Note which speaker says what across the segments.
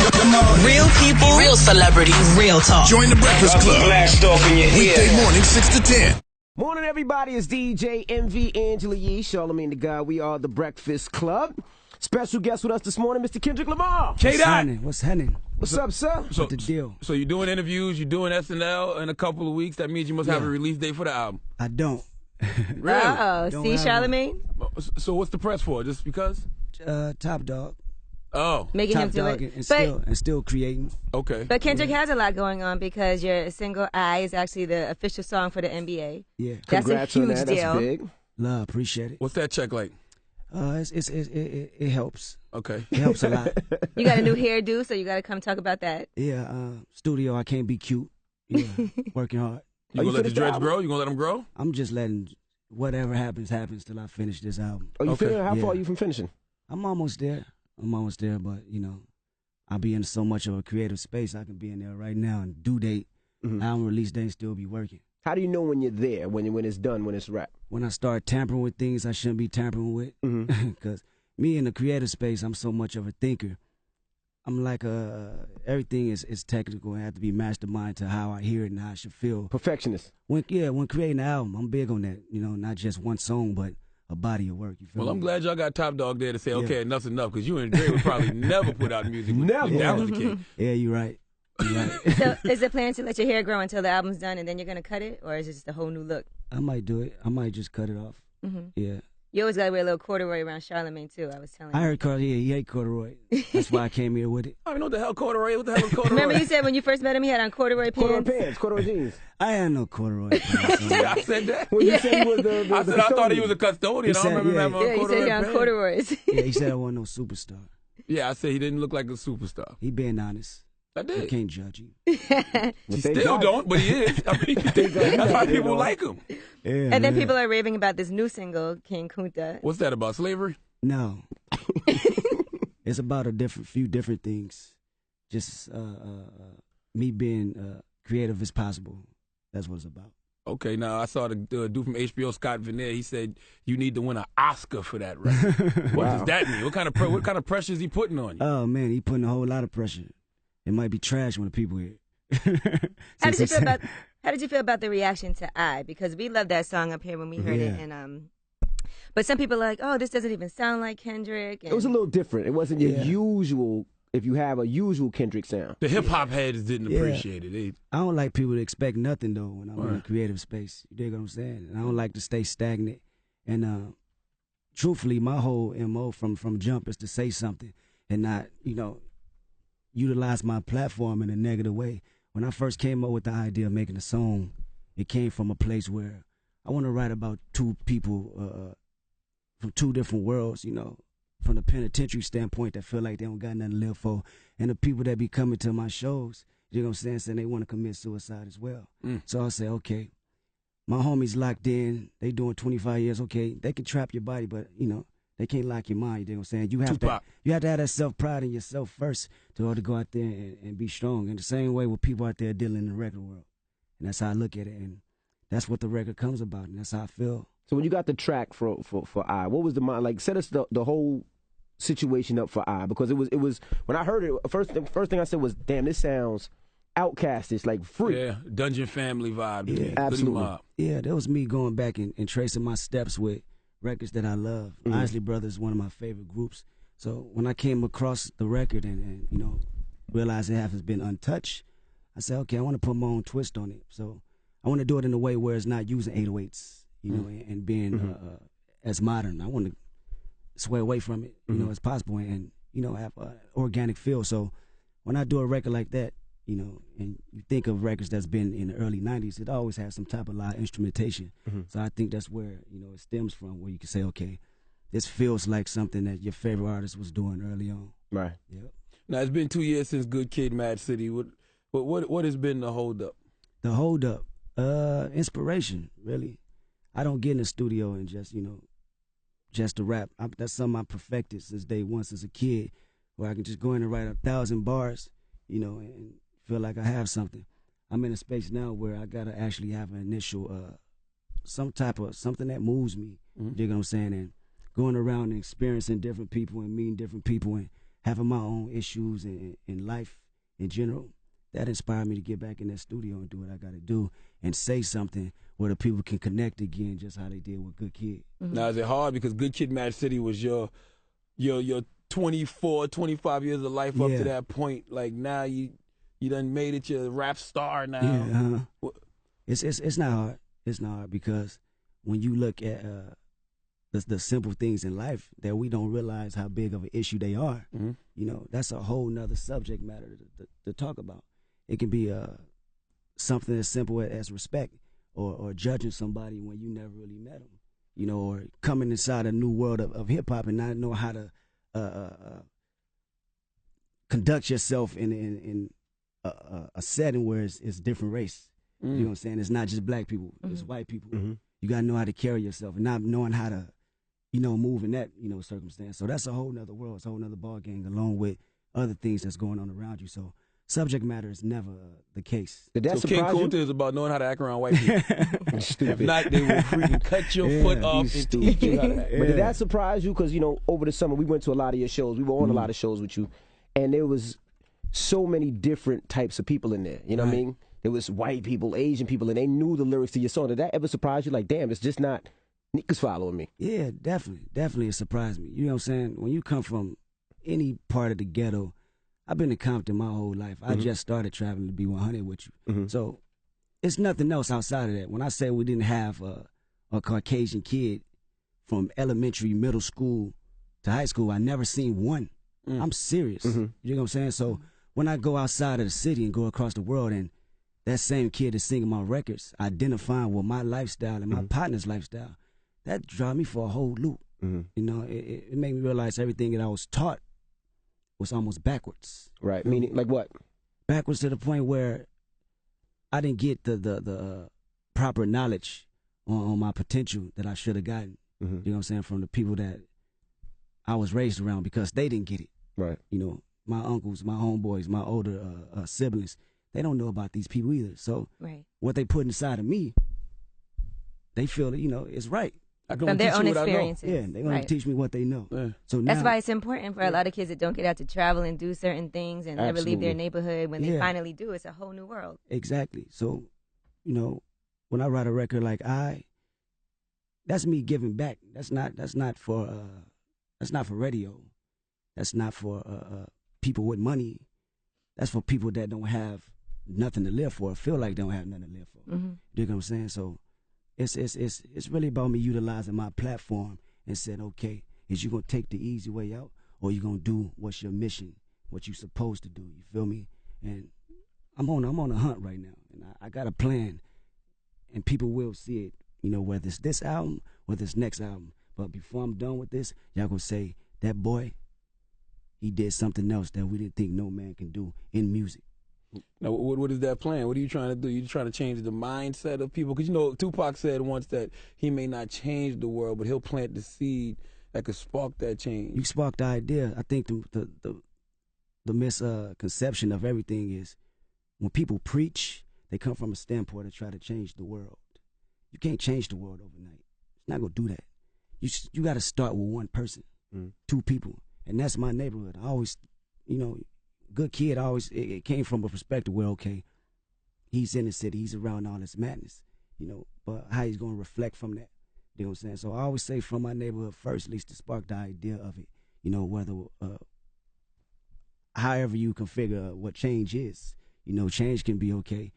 Speaker 1: Real people, real celebrities, real talk.
Speaker 2: Join the Breakfast Club.
Speaker 3: Blast off in your
Speaker 2: Weekday
Speaker 3: ear.
Speaker 2: morning, 6 to 10.
Speaker 4: Morning, everybody. It's DJ MV Angela Yee, Charlamagne the God. We are the Breakfast Club. Special guest with us this morning, Mr. Kendrick Lamar.
Speaker 5: What's happening?
Speaker 4: What's up, sir?
Speaker 5: What's the deal?
Speaker 6: So you're doing interviews, you're doing SNL in a couple of weeks. That means you must have a release date for the album.
Speaker 5: I don't.
Speaker 6: Really?
Speaker 7: Oh, see, Charlamagne?
Speaker 6: So what's the press for? Just because?
Speaker 5: Top Dog.
Speaker 6: Oh.
Speaker 7: Making
Speaker 5: Top
Speaker 7: him do
Speaker 5: Dog
Speaker 7: it.
Speaker 5: and still creating.
Speaker 6: Okay.
Speaker 7: But Kendrick has a lot going on because your single "I" is actually the official song for the NBA.
Speaker 5: Yeah.
Speaker 7: That's
Speaker 4: Congrats
Speaker 7: a huge
Speaker 4: on that.
Speaker 7: deal.
Speaker 4: That's big.
Speaker 5: Love, appreciate it.
Speaker 6: What's that check like?
Speaker 5: It helps.
Speaker 6: Okay.
Speaker 5: It helps a lot.
Speaker 7: You got a new hairdo, so you got to come talk about that.
Speaker 5: Yeah. Studio, I can't be cute. Yeah. Working hard.
Speaker 6: You gonna let the dreads grow? You gonna let them grow?
Speaker 5: I'm just letting whatever happens till I finish this album.
Speaker 4: Are you
Speaker 6: Okay.
Speaker 4: feeling? How far are you from finishing?
Speaker 5: I'm almost there, but I'll be in so much of a creative space. I can be in there right now and due date, album release date, still be working.
Speaker 4: How do you know when you're there, when it's done, when it's wrapped?
Speaker 5: When I start tampering with things I shouldn't be tampering with, because me in the creative space, I'm so much of a thinker. I'm like everything is technical and have to be mastermind to how I hear it and how I should feel.
Speaker 4: Perfectionist.
Speaker 5: When creating an album, I'm big on that. Not just one song, but a body of work. You feel
Speaker 6: Well,
Speaker 5: me?
Speaker 6: I'm glad y'all got Top Dog there to say, okay, enough's enough, because you and Dre would probably never put out music if that was the case.
Speaker 5: Yeah, you're right.
Speaker 7: So is the plan to let your hair grow until the album's done and then you're going to cut it? Or is it just a whole new look?
Speaker 5: I might do it. I might just cut it off. Yeah.
Speaker 7: You always got to wear a little corduroy around Charlamagne, too, I was telling you.
Speaker 5: I heard Carter, he hate corduroy. That's why I came here with it.
Speaker 6: I don't know what the hell corduroy is. What the hell is corduroy?
Speaker 7: Remember you said when you first met him he had on corduroy pants?
Speaker 4: Corduroy pants, corduroy jeans.
Speaker 5: I had no corduroy pants.
Speaker 6: I said that.
Speaker 4: When you said he was the
Speaker 6: I said I thought he was a custodian. I don't remember him having
Speaker 7: Yeah,
Speaker 6: on
Speaker 7: you said
Speaker 6: corduroy
Speaker 7: he had on
Speaker 6: pants.
Speaker 7: corduroys.
Speaker 5: Yeah, he said I wasn't no superstar.
Speaker 6: Yeah, I said he didn't look like a superstar.
Speaker 5: He being honest.
Speaker 6: I
Speaker 5: I
Speaker 6: did.
Speaker 5: can't judge you.
Speaker 6: He still don't, but he is. I mean, that's why people like him.
Speaker 5: Yeah,
Speaker 7: And then people are raving about this new single, King Kunta.
Speaker 6: What's that about, slavery?
Speaker 5: No. It's about few different things. Just me being creative as possible. That's what it's about.
Speaker 6: Okay, now I saw the dude from HBO, Scott Veneer. He said you need to win an Oscar for that record. What does that mean? What kind of pressure is he putting on you?
Speaker 5: Oh, man, he putting a whole lot of pressure. It might be trash when the people hear it.
Speaker 7: How did you feel about the reaction to "I"? Because we loved that song up here when we heard it, and but some people are like, "Oh, this doesn't even sound like Kendrick." And
Speaker 4: It was a little different. It wasn't your usual. If you have a usual Kendrick sound,
Speaker 6: The hip hop heads didn't appreciate it.
Speaker 5: I don't like people to expect nothing, though, when I'm in a creative space. You dig what I'm saying? And I don't like to stay stagnant. And truthfully, my whole MO from jump is to say something and not, utilize my platform in a negative way. When I first came up with the idea of making a song, it came from a place where I want to write about two people from two different worlds, from the penitentiary standpoint that feel like they don't got nothing to live for, and the people that be coming to my shows, you know what I'm saying they want to commit suicide as well. So I say, okay, my homies locked in, they doing 25 years, okay, they can trap your body, but, they can't lock your mind, you know what I'm saying? You have to have that self-pride in yourself first to go out there and be strong. In the same way with people out there dealing in the record world. And that's how I look at it, and that's what the record comes about, and that's how I feel.
Speaker 4: so when you got the track for "I," what was the mind like? Set us the whole situation up for "I," because it was when I heard it the first thing I said was, "Damn, this sounds outcastish, like free."
Speaker 6: Yeah, Dungeon Family vibe.
Speaker 4: Yeah, absolutely.
Speaker 6: Mob.
Speaker 5: Yeah, that was me going back and tracing my steps with records that I love. Isley Brothers is one of my favorite groups. So when I came across the record and realized it hasn't been untouched, I said, okay, I want to put my own twist on it. So I want to do it in a way where it's not using 808s, and being as modern. I want to sway away from it, as possible, and have an organic feel. So when I do a record like that, and you think of records that's been in the early 90s, it always has some type of live instrumentation. So I think that's where, it stems from, where you can say, okay, this feels like something that your favorite artist was doing early on.
Speaker 4: Right.
Speaker 5: Yep.
Speaker 6: Now, it's been 2 years since Good Kid, Mad City. What has been the holdup?
Speaker 5: The holdup, inspiration, really. I don't get in the studio and just to rap. That's something I perfected since day one, since a kid, where I can just go in and write 1,000 bars, and feel like I have something. I'm in a space now where I gotta actually have an initial, something that moves me. You know what I'm saying? And going around and experiencing different people and meeting different people and having my own issues in life in general, that inspired me to get back in that studio and do what I got to do and say something where the people can connect again, just how they did with Good Kid.
Speaker 7: Mm-hmm.
Speaker 6: Now, is it hard because Good Kid, Mad City was your 24, 25 years of life up to that point? Like now you done made it, you're a rap star now.
Speaker 5: Yeah, It's not hard. It's not hard because when you look at the simple things in life that we don't realize how big of an issue they are, you know, that's a whole nother subject matter to talk about. It can be something as simple as respect or judging somebody when you never really met them, you know, or coming inside a new world of hip-hop and not know how to conduct yourself in a setting where it's different race. You know what I'm saying? It's not just black people, it's white people. You got to know how to carry yourself and not knowing how to, you know, move in that, you know, circumstance. So that's a whole nother world. It's a whole nother ball game along with other things that's going on around you. So subject matter is never the case.
Speaker 4: Did that
Speaker 6: so King
Speaker 4: surprise you?
Speaker 6: Kunta is about knowing how to act around white people.
Speaker 4: Stupid.
Speaker 6: If not, they will freaking cut your foot off and teach you how to act.
Speaker 4: But did that surprise you? Because, you know, over the summer, we went to a lot of your shows. We were on a lot of shows with you. And there was so many different types of people in there. You know what I mean? There was white people, Asian people, and they knew the lyrics to your song. Did that ever surprise you? Like, damn, it's just not niggas following me.
Speaker 5: Yeah, definitely it surprised me. You know what I'm saying? When you come from any part of the ghetto, I've been in Compton my whole life. I just started traveling to be 100 with you. So it's nothing else outside of that. When I say we didn't have a Caucasian kid from elementary, middle school to high school, I never seen one. I'm serious. You know what I'm saying? So when I go outside of the city and go across the world and that same kid is singing my records, identifying with my lifestyle and my partner's lifestyle, that drive me for a whole loop. You know, it made me realize everything that I was taught was almost backwards.
Speaker 4: Right. Meaning, like what?
Speaker 5: Backwards to the point where I didn't get the proper knowledge on my potential that I should have gotten. You know what I'm saying? From the people that I was raised around because they didn't get it.
Speaker 4: Right.
Speaker 5: You know, my uncles, my homeboys, my older siblings, they don't know about these people either. So what they put inside of me, they feel that, you know, it's right.
Speaker 7: From their own experiences.
Speaker 5: Yeah, they're going to teach me what they know. So
Speaker 7: that's why it's important for a lot of kids that don't get out to travel and do certain things and never leave their neighborhood. When they finally do, it's a whole new world.
Speaker 5: Exactly. So, you know, when I write a record like that's me giving back. That's not for radio. That's not for people with money. That's for people that don't have nothing to live for, feel like they don't have nothing to live for. You know what I'm saying? So it's really about me utilizing my platform and saying, okay, is you gonna take the easy way out, or you gonna do what's your mission, what you supposed to do? You feel me? And I'm on a hunt right now, and I got a plan, and people will see it. You know, whether it's this album, whether it's next album. But before I'm done with this, y'all gonna say that boy, he did something else that we didn't think no man can do in music.
Speaker 6: Now, what is that plan? What are you trying to do? You trying to change the mindset of people? Because, you know, Tupac said once that he may not change the world, but he'll plant the seed that could spark that change.
Speaker 5: You sparked the idea. I think the misconception of everything is when people preach, they come from a standpoint to try to change the world. You can't change the world overnight. It's not going to do that. You got to start with one person, 2 people. And that's my neighborhood. I always, you know, Good Kid, it came from a perspective where, okay, he's in the city, he's around all this madness, you know, but how he's going to reflect from that, you know what I'm saying? So I always say from my neighborhood first, at least to spark the idea of it, you know, whether, however you configure what change is, you know, change can be, okay,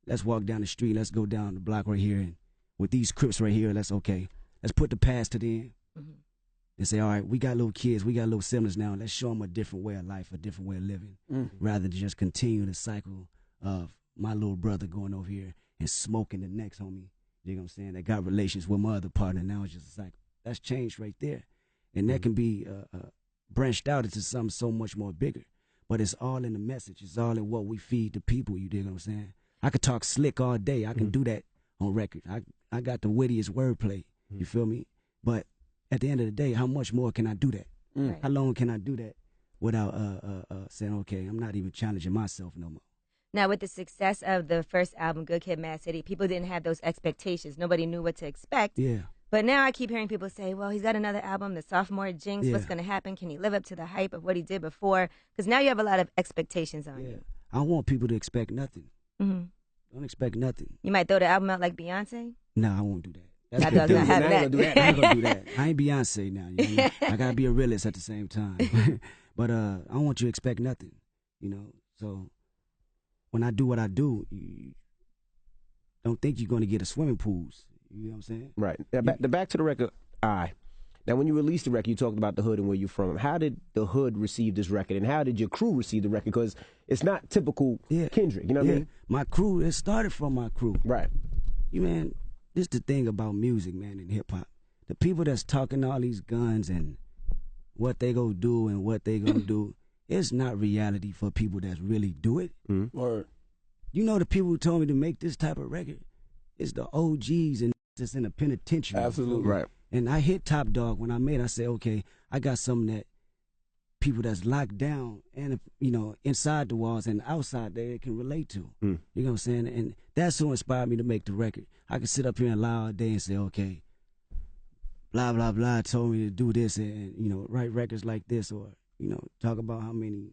Speaker 5: let's walk down the street, let's go down the block right here, and with these Crips right here, let's put the past to the end. And say, all right, we got little kids, we got little siblings now, let's show them a different way of life, a different way of living, rather than just continue the cycle of my little brother going over here and smoking the next homie, you know what I'm saying, that got relations with my other partner. Now it's just a cycle. That's change right there. And that can be branched out into something so much more bigger. But it's all in the message. It's all in what we feed the people, you dig what I'm saying? I could talk slick all day. I can do that on record. I got the wittiest wordplay, you feel me? But at the end of the day, how much more can I do that? How long can I do that without saying, okay, I'm not even challenging myself no more?
Speaker 7: Now, with the success of the first album, Good Kid, Mad City, people didn't have those expectations. Nobody knew what to expect.
Speaker 5: Yeah.
Speaker 7: But now I keep hearing people say, well, he's got another album, the sophomore jinx.
Speaker 5: Yeah.
Speaker 7: What's going to happen? Can he live up to the hype of what he did before? Because now you have a lot of expectations on you.
Speaker 5: I don't want people to expect nothing.
Speaker 7: Mm-hmm.
Speaker 5: Don't expect nothing.
Speaker 7: You might throw the album out like Beyonce?
Speaker 5: No, I won't do that.
Speaker 7: I thought I was not having that.
Speaker 5: I ain't gonna do that. I ain't Beyonce now. You know? I gotta be a realist at the same time. But I don't want you to expect nothing. You know. So when I do what I do, you don't think you're gonna get a swimming pools. You know what I'm saying?
Speaker 4: Right. Now, back to the record. Now, when you released the record, you talked about the hood and where you're from. How did the hood receive this record, and how did your crew receive the record? Because it's not typical Kendrick. You know what I mean?
Speaker 5: My crew. It started from my crew.
Speaker 4: Right.
Speaker 5: You man. This is the thing about music, man, and hip hop. The people that's talking all these guns and what they gonna do and what they gonna do, it's not reality for people that really do it.
Speaker 6: Word.
Speaker 5: You know the people who told me to make this type of record, it's the OGs and just in the penitentiary.
Speaker 6: Absolutely.
Speaker 4: Right.
Speaker 5: And I hit Top Dog when I made it. I said, okay, I got something that people that's locked down and, you know, inside the walls and outside there can relate to. You know what I'm saying? And that's what inspired me to make the record. I could sit up here and lie all day and say, okay, blah, blah, blah, told me to do this and, you know, write records like this or, you know, talk about how many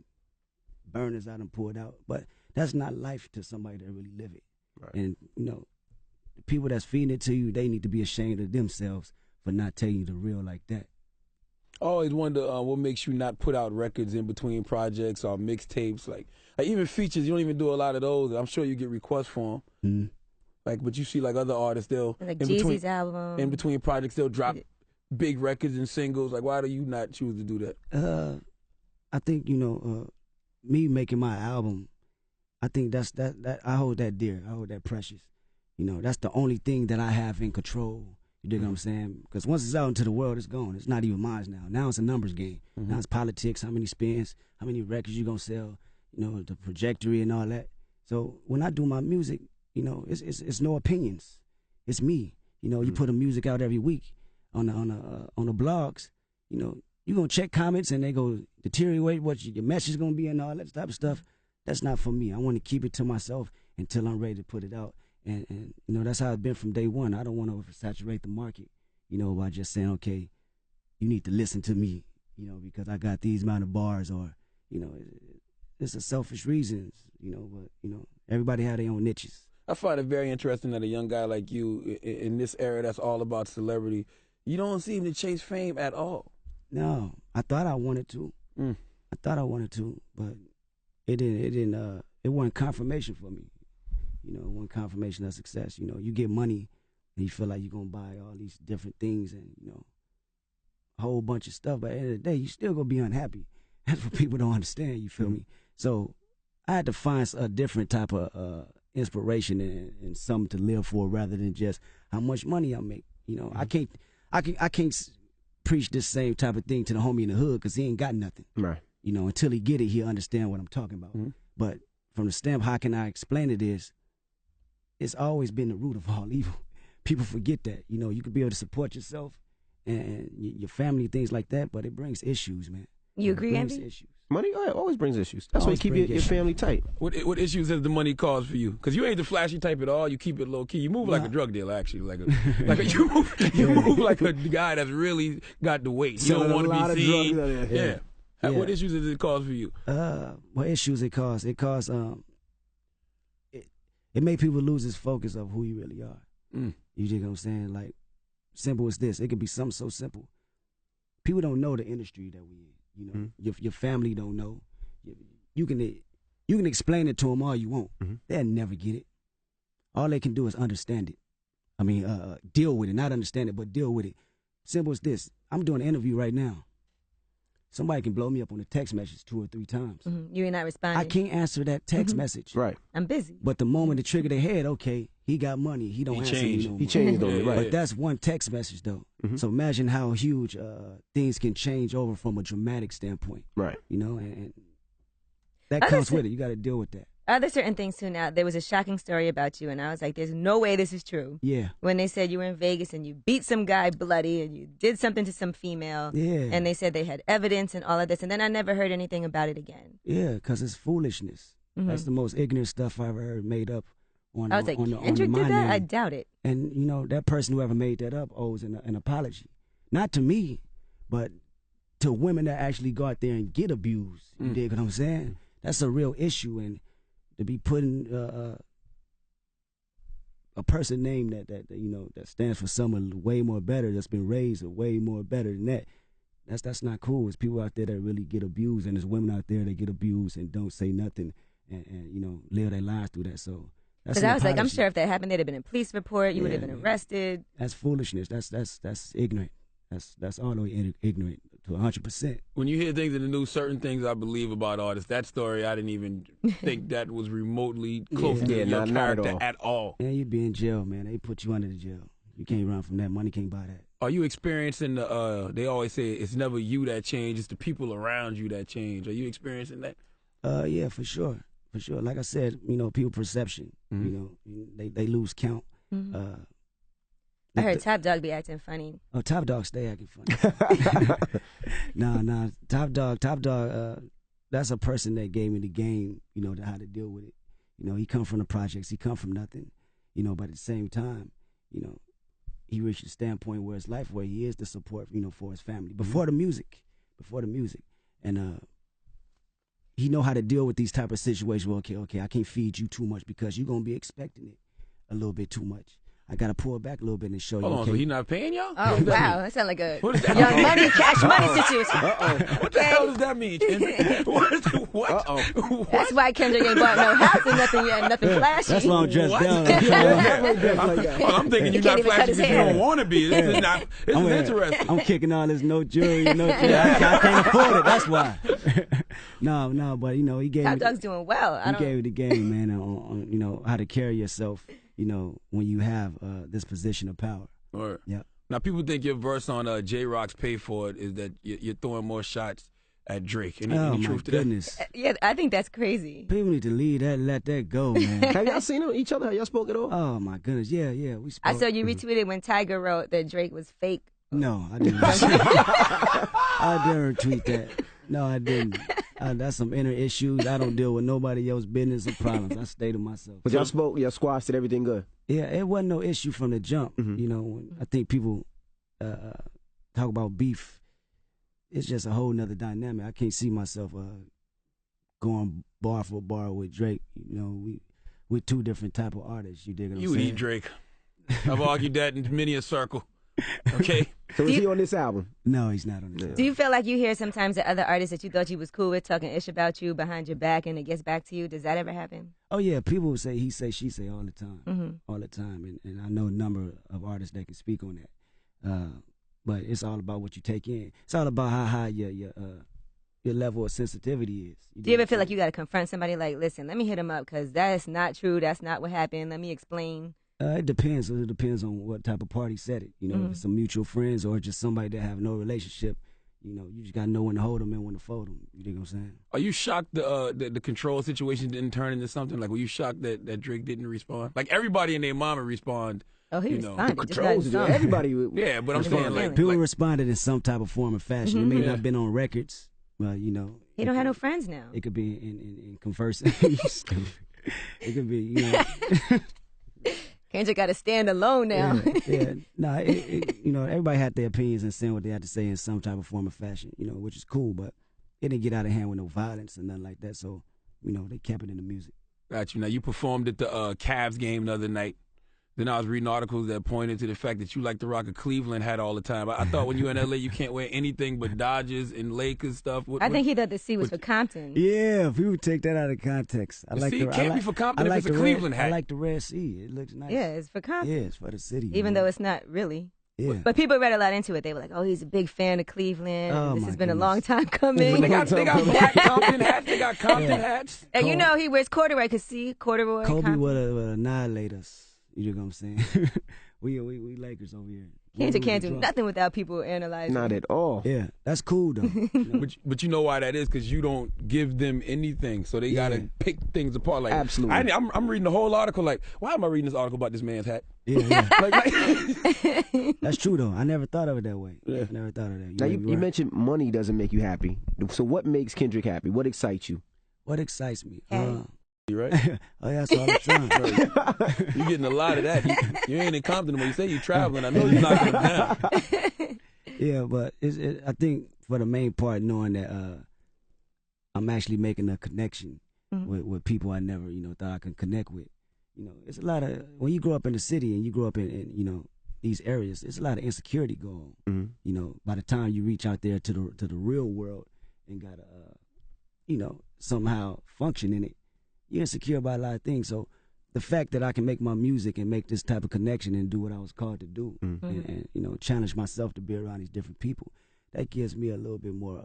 Speaker 5: burners I done poured out. But that's not life to somebody that really live it.
Speaker 4: Right.
Speaker 5: And, you know, the people that's feeding it to you, they need to be ashamed of themselves for not telling you the real like that.
Speaker 6: I always wonder what makes you not put out records in between projects or mixtapes, like even features. You don't even do a lot of those. I'm sure you get requests for them. Like, but you see, like other artists, they'll
Speaker 7: Like
Speaker 6: in
Speaker 7: Jeezy's
Speaker 6: between
Speaker 7: album.
Speaker 6: in between projects, they'll drop big records and singles. Like, why do you not choose to do that?
Speaker 5: I think, you know, me making my album, I think that I hold that dear. I hold that precious. You know, that's the only thing that I have in control. You dig what I'm saying? Because once it's out into the world, it's gone. It's not even mine now. Now it's a numbers game. Now it's politics, how many spins, how many records you going to sell, you know, the trajectory and all that. So when I do my music, you know, it's no opinions. It's me. You know, you put a music out every week on the blogs, you know, you going to check comments and they go deteriorate what your message is going to be and all that type of stuff. That's not for me. I want to keep it to myself until I'm ready to put it out. And you know, that's how it's been from day one. I don't want to oversaturate the market, you know, by just saying, okay, you need to listen to me, you know, because I got these amount of bars or, you know, it's a selfish reasons, you know, but, you know, everybody have their own niches.
Speaker 6: I find it very interesting that a young guy like you, in this era that's all about celebrity, you don't seem to chase fame at all.
Speaker 5: No, I thought I wanted to. I thought I wanted to, but it wasn't confirmation for me. You know, one confirmation of success. You know, you get money and you feel like you're going to buy all these different things and, you know, a whole bunch of stuff. But at the end of the day, you still going to be unhappy. That's what people don't understand, you feel me? So I had to find a different type of inspiration and something to live for rather than just how much money I make. You know, I can't preach this same type of thing to the homie in the hood because he ain't got nothing.
Speaker 4: Right.
Speaker 5: You know, until he get it, he'll understand what I'm talking about. But from the stamp, how can I explain it is, it's always been the root of all evil. People forget that. You know, you could be able to support yourself and your family, things like that, but it brings issues, man.
Speaker 7: You agree,
Speaker 5: it brings
Speaker 7: Andy?
Speaker 5: issues.
Speaker 4: Money always brings issues. That's why you keep your family tight.
Speaker 6: What issues has the money caused for you? Because you ain't the flashy type at all. You keep it low key. You move like a drug dealer, actually. You move like a guy that's really got the weight. You don't want to be seen. Yeah. What issues does it cause for you?
Speaker 5: What issues it cause? It cause it made people lose his focus of who you really are. You dig what I'm saying? Like, simple as this. It could be something so simple. People don't know the industry that we in. You know, your family don't know. You can explain it to them all you want. They'll never get it. All they can do is understand it. I mean, deal with it, not understand it, but deal with it. Simple as this. I'm doing an interview right now. Somebody can blow me up on a text message 2 or 3 times.
Speaker 7: You're not responding.
Speaker 5: I can't answer that text message.
Speaker 4: Right.
Speaker 7: I'm busy.
Speaker 5: But the moment they trigger their head, okay, he got money. He don't answer me no more.
Speaker 4: He changed on me, right.
Speaker 5: But that's one text message, though. So imagine how huge things can change over from a dramatic standpoint.
Speaker 4: Right.
Speaker 5: You know, and that comes with it. You got to deal with that.
Speaker 7: Are there certain things too now? There was a shocking story about you, and I was like, there's no way this is true.
Speaker 5: Yeah.
Speaker 7: When they said you were in Vegas and you beat some guy bloody and you did something to some female.
Speaker 5: Yeah.
Speaker 7: And they said they had evidence and all of this, and then I never heard anything about it again.
Speaker 5: Yeah, because it's foolishness. That's the most ignorant stuff I ever heard made up on
Speaker 7: I was like,
Speaker 5: on
Speaker 7: Kendrick
Speaker 5: my
Speaker 7: did that?
Speaker 5: name.
Speaker 7: I doubt it.
Speaker 5: And you know, that person whoever made that up owes an apology, not to me, but to women that actually go out there and get abused. You dig what I'm saying? That's a real issue, and to be putting a person name that you know that stands for someone way more better, that's been raised way more better than that. That's not cool. There's people out there that really get abused, and there's women out there that get abused and don't say nothing, and you know, live their lives through that. So that's
Speaker 7: Because I was like, I'm sure if that happened, there'd have been a police report. You would have been arrested.
Speaker 5: That's foolishness. That's ignorant. That's all the way ignorant to 100%.
Speaker 6: When you hear things in the news, certain things I believe about artists. That story, I didn't even think that was remotely close to your character at all.
Speaker 5: Yeah, you'd be in jail, man. They put you under the jail. You can't run from that. Money can't buy that.
Speaker 6: Are you experiencing the? They always say it's never you that change; it's the people around you that change. Are you experiencing that?
Speaker 5: Yeah, for sure. For sure. Like I said, you know, people perception. You know, they lose count.
Speaker 7: I heard Top Dog be acting funny.
Speaker 5: Oh, Top Dog stay acting funny. Nah. Top Dog. That's a person that gave me the game. You know, how to deal with it. You know, he come from the projects. He come from nothing. You know, but at the same time, you know, he reached a standpoint where his life, where he is the support, you know, for his family before the music, and he know how to deal with these type of situations. Well, okay, I can't feed you too much because you're gonna be expecting it a little bit too much. I gotta pull back a little bit and show you.
Speaker 6: Hold on, so he not paying y'all?
Speaker 7: Oh, wow. That sounds like a
Speaker 6: Young
Speaker 7: Money, Cash Money situation.
Speaker 6: What the hell does that mean? What?
Speaker 7: That's why Kendrick ain't bought no house and nothing yet, nothing flashy.
Speaker 5: That's why I'm dressed down.
Speaker 6: I'm thinking you're not flashy because you don't want to be. This is interesting.
Speaker 5: I'm kicking all this no jewelry, I can't afford it. That's why. No, but you know, he gave
Speaker 7: Top
Speaker 5: me.
Speaker 7: Dog's doing well.
Speaker 5: He gave me the game, man, on you know how to carry yourself. You know, when you have this position of power.
Speaker 6: Right.
Speaker 5: Yeah.
Speaker 6: Now, people think your verse on J-Rock's Pay For It is that you're throwing more shots at Drake. Any truth to
Speaker 5: that?
Speaker 7: Yeah, I think that's crazy.
Speaker 5: People need to leave that, let that go, man.
Speaker 4: Have y'all seen each other? Have y'all spoke at all?
Speaker 5: Oh, my goodness. Yeah, we spoke.
Speaker 7: I saw you retweeted when Tiger wrote that Drake was fake.
Speaker 5: No, I didn't. I didn't retweet that. No, I didn't. That's some inner issues. I don't deal with nobody else's business or problems. I stay to myself.
Speaker 4: But y'all spoke, y'all squashed it, everything good?
Speaker 5: Yeah, it wasn't no issue from the jump. You know, I think people talk about beef. It's just a whole nother dynamic. I can't see myself going bar for bar with Drake. You know, we're two different type of artists. You dig what I'm saying?
Speaker 6: You eat Drake. I've argued that in many a circle. Okay.
Speaker 4: So is he on this album?
Speaker 5: No, he's not on this album.
Speaker 7: Do you feel like you hear sometimes that other artists that you thought you was cool with talking ish about you behind your back and it gets back to you? Does that ever happen?
Speaker 5: Oh, yeah. People will say he say, she say all the time. All the time. And I know a number of artists that can speak on that. But it's all about what you take in. It's all about how high your level of sensitivity is.
Speaker 7: Do you ever feel like you got to confront somebody like, listen, let me hit him up because that's not true. That's not what happened. Let me explain.
Speaker 5: It depends. It depends on what type of party said it. You know, if it's some mutual friends or just somebody that have no relationship, you know, you just got to know when to hold them and when to fold them. You know what I'm saying? Are
Speaker 6: you shocked the control situation didn't turn into something? Like, were you shocked that Drake didn't respond? Like, everybody and their mama respond.
Speaker 7: Oh, he responded.
Speaker 4: Controls, everybody.
Speaker 6: Yeah, but I'm saying, like,
Speaker 5: people responded in some type of form or fashion. It may not have been on records, but, you know.
Speaker 7: He don't have no friends now.
Speaker 5: It could be in conversing. It could be, you know.
Speaker 7: Kendrick got to stand alone now.
Speaker 5: Yeah. No, you know, everybody had their opinions and saying what they had to say in some type of form or fashion, you know, which is cool, but it didn't get out of hand with no violence and nothing like that, so, you know, they kept it in the music.
Speaker 6: Got you. Now, you performed at the Cavs game the other night. Then I was reading articles that pointed to the fact that you like the rock a Cleveland hat all the time. I thought when you were in L.A. you can't wear anything but Dodgers and Lakers stuff.
Speaker 7: I think he thought the C was for Compton.
Speaker 5: Yeah, people take that out of context.
Speaker 6: It can't be for Compton if it's a Cleveland hat.
Speaker 5: I like the red C. It looks nice.
Speaker 7: Yeah, it's for Compton.
Speaker 5: Yeah, it's for the city.
Speaker 7: Even though it's not really.
Speaker 5: Yeah.
Speaker 7: But people read a lot into it. They were like, oh, he's a big fan of Cleveland.
Speaker 5: Oh,
Speaker 7: this has been a long time coming.
Speaker 6: They got black Compton hats. They got Compton hats.
Speaker 7: And you know he wears corduroy because see, corduroy.
Speaker 5: Kobe would annihilate us. You know what I'm saying? we Lakers over here.
Speaker 7: Kendrick can't do nothing without people analyzing.
Speaker 4: Not at all.
Speaker 5: Yeah, that's cool though. You know?
Speaker 6: But you know why that is? Because you don't give them anything, so they gotta pick things apart. Like,
Speaker 4: absolutely.
Speaker 6: I'm reading the whole article. Like, why am I reading this article about this man's hat?
Speaker 5: Yeah.
Speaker 6: like,
Speaker 5: that's true though. I never thought of it that way. I never thought of that.
Speaker 4: Now you mentioned money doesn't make you happy. So what makes Kendrick happy? What excites you?
Speaker 5: What excites me?
Speaker 6: right?
Speaker 5: Oh, yeah, that's all the time.
Speaker 6: Right. You're getting a lot of that. You ain't in Compton when you say you're traveling. I know you're knocking them down.
Speaker 5: Yeah, but I think for the main part, knowing that I'm actually making a connection with people I never, thought I could connect with. It's a lot of, when you grow up in the city and you grow up in these areas, there's a lot of insecurity going on. By the time you reach out there to the real world and gotta, somehow function in it, you're insecure about a lot of things. So the fact that I can make my music and make this type of connection and do what I was called to do, and challenge myself to be around these different people, that gives me a little bit more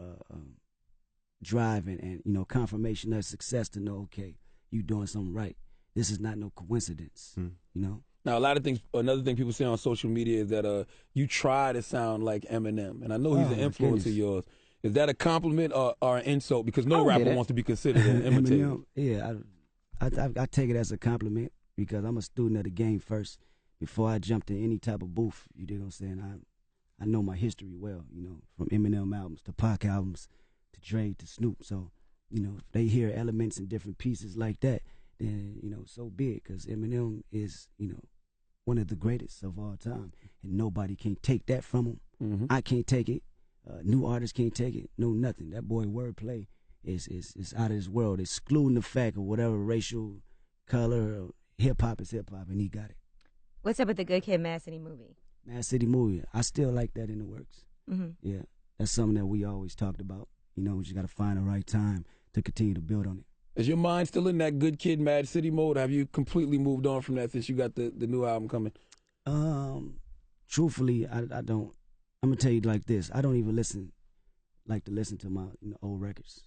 Speaker 5: drive and confirmation of success to know, okay, you doing something right. This is not no coincidence,
Speaker 6: Now, another thing people say on social media is that you try to sound like Eminem, and I know he's an influence of yours. Is that a compliment or an insult? Because no rapper wants to be considered an imitator.
Speaker 5: Eminem, yeah, I take it as a compliment because I'm a student of the game first. Before I jumped in any type of booth, you dig what I'm saying? I know my history well, from Eminem albums to Pac albums to Dre to Snoop. So, if they hear elements and different pieces like that, then, so be it, because Eminem is, one of the greatest of all time, and nobody can take that from him. I can't take it. New artists can't take it. No, nothing. That boy wordplay is out of this world, excluding the fact of whatever racial color or hip-hop is hip-hop, and he got it.
Speaker 7: What's up with the Good Kid, Mad City movie?
Speaker 5: Mad City movie. I still like that in the works. Yeah, that's something that we always talked about. We just got to find the right time to continue to build on it. Is
Speaker 6: your mind still in that Good Kid, Mad City mode? Have you completely moved on from that since you got the new album coming?
Speaker 5: Truthfully, I don't. I'm gonna tell you like this. I don't even listen to my old records.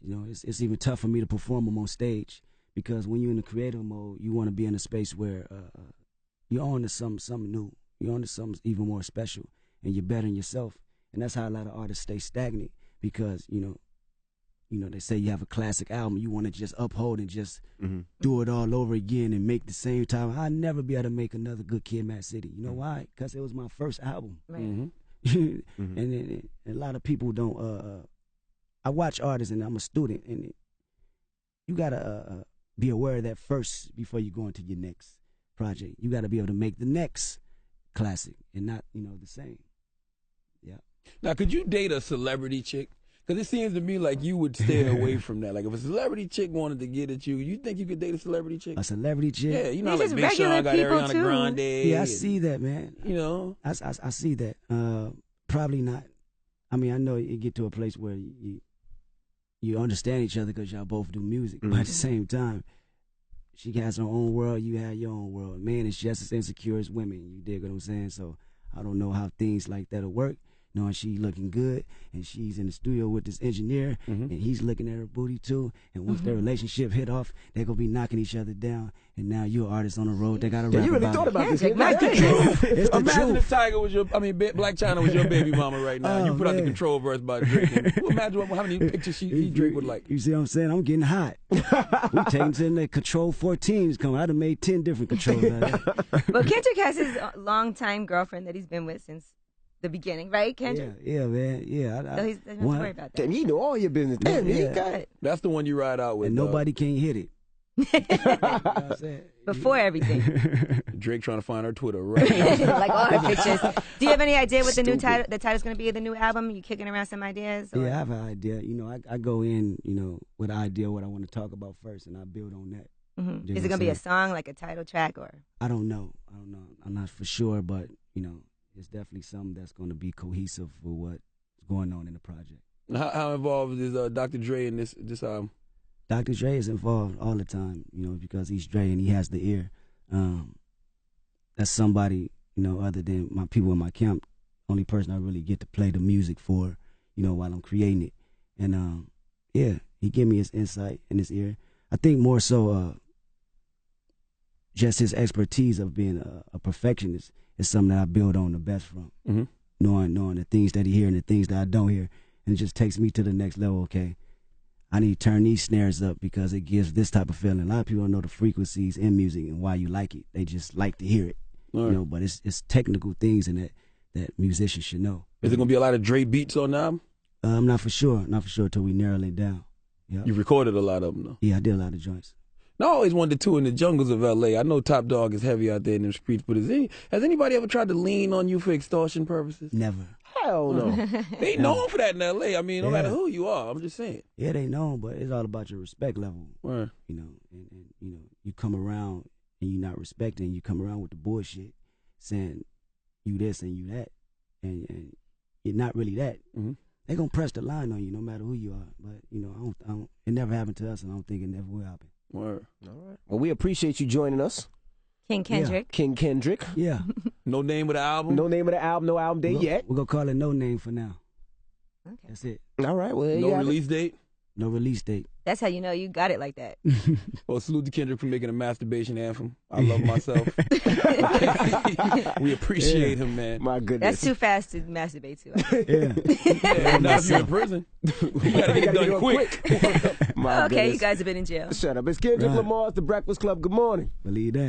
Speaker 5: It's even tough for me to perform them on stage because when you're in the creative mode, you want to be in a space where you're on to something new. You're on to something even more special, and you're bettering yourself. And that's how a lot of artists stay stagnant because they say you have a classic album, you want to just uphold and just do it all over again and make the same time. I'll never be able to make another Good Kid, Mad City. You know why? Because it was my first album. Right. And a lot of people don't. I watch artists and I'm a student, and you gotta be aware of that first before you go into your next project. You gotta be able to make the next classic and not the same. Yeah.
Speaker 6: Now, could you date a celebrity chick? Because it seems to me like you would stay away from that. Like, if a celebrity chick wanted to get at you, you think you could date a celebrity chick?
Speaker 5: A celebrity chick?
Speaker 6: Yeah, like Big Sean got Ariana Grande.
Speaker 5: Yeah, I see that, man. I see that. Probably not. I mean, I know you get to a place where you understand each other because y'all both do music. But at the same time, she has her own world, you have your own world. Man is just as insecure as women. You dig what I'm saying? So I don't know how things like that will work. Knowing she looking good and she's in the studio with this engineer and he's looking at her booty too, and once their relationship hit off, they're gonna be knocking each other down, and now you're an artist on the road, they gotta rap
Speaker 4: you really
Speaker 5: about
Speaker 4: thought
Speaker 5: it.
Speaker 4: about this.
Speaker 5: It's the
Speaker 6: Imagine
Speaker 5: truth.
Speaker 6: if Tiger was Black China was your baby mama right now. You put out the Control verse by Drake. Imagine how many pictures Drake would like.
Speaker 5: You see what I'm saying? I'm getting hot. We taking to the Control 14s coming. I'd have made 10 different controls out of that.
Speaker 7: But Kendrick has his longtime girlfriend that he's been with since the beginning, right, Kendrick?
Speaker 5: Yeah, man. Yeah.
Speaker 7: So he's not worried about that.
Speaker 4: Damn, you know all your business. Damn, he got it.
Speaker 6: That's the one you ride out with.
Speaker 5: And nobody can hit it. You know what I'm saying?
Speaker 7: Before everything.
Speaker 6: Drake trying to find her Twitter right now.
Speaker 7: Like all her pictures. Do you have any idea what the title's going to be of the new album? You kicking around some ideas? Or?
Speaker 5: Yeah, I have an idea. I go in, with an idea what I want to talk about first, and I build on that.
Speaker 7: Is it going to be a song, like a title track, or?
Speaker 5: I don't know. I'm not for sure, but, it's definitely something that's going to be cohesive with what's going on in the project.
Speaker 6: How involved is Dr. Dre in this album?
Speaker 5: Dr. Dre is involved all the time, because he's Dre and he has the ear. That's somebody, other than my people in my camp, only person I really get to play the music for, while I'm creating it. And, he gave me his insight and his ear. I think more so just his expertise of being a perfectionist is something that I build on the best from. Knowing the things that he hear and the things that I don't hear. And it just takes me to the next level, okay? I need to turn these snares up because it gives this type of feeling. A lot of people don't know the frequencies in music and why you like it. They just like to hear it, but it's technical things in that musicians should know.
Speaker 6: Is there going to be a lot of Dre beats on the album?
Speaker 5: I'm not for sure. Not for sure until we narrow it down. Yep.
Speaker 6: You recorded a lot of them, though.
Speaker 5: Yeah, I did a lot of joints.
Speaker 6: I always wanted to in the jungles of L.A. I know Top Dog is heavy out there in them streets, but has anybody ever tried to lean on you for extortion purposes?
Speaker 5: Never.
Speaker 4: Hell no.
Speaker 6: They ain't known for that in L.A. I mean, no matter who you are, I'm just saying.
Speaker 5: Yeah, they know, but it's all about your respect level.
Speaker 6: Right.
Speaker 5: You know, and you know, you come around and you're not respecting, you come around with the bullshit, saying you this and you that, and you're not really that.
Speaker 6: Mm-hmm.
Speaker 5: They gonna press the line on you no matter who you are. But you know, I don't. It never happened to us, and I don't think it never will happen.
Speaker 6: Word.
Speaker 4: All right. Well, we appreciate you joining us.
Speaker 7: King Kendrick.
Speaker 4: King Kendrick.
Speaker 5: Yeah.
Speaker 6: No name of the album?
Speaker 4: No name of the album, no album date yet.
Speaker 5: We're gonna call it No Name for now.
Speaker 7: Okay.
Speaker 5: That's it.
Speaker 4: All right. Well,
Speaker 6: No release date?
Speaker 5: No release date.
Speaker 7: That's how you know you got it like that.
Speaker 6: Well, salute to Kendrick for making a masturbation anthem. I love myself. We appreciate him, man.
Speaker 4: My goodness.
Speaker 7: That's too fast to masturbate to.
Speaker 5: Yeah.
Speaker 6: Not if you're in prison. We gotta get it done quick.
Speaker 4: My
Speaker 7: Okay,
Speaker 4: goodness.
Speaker 7: you guys have been in jail.
Speaker 4: Shut up. It's Kendrick Lamar. It's The Breakfast Club. Good morning.
Speaker 5: Believe that.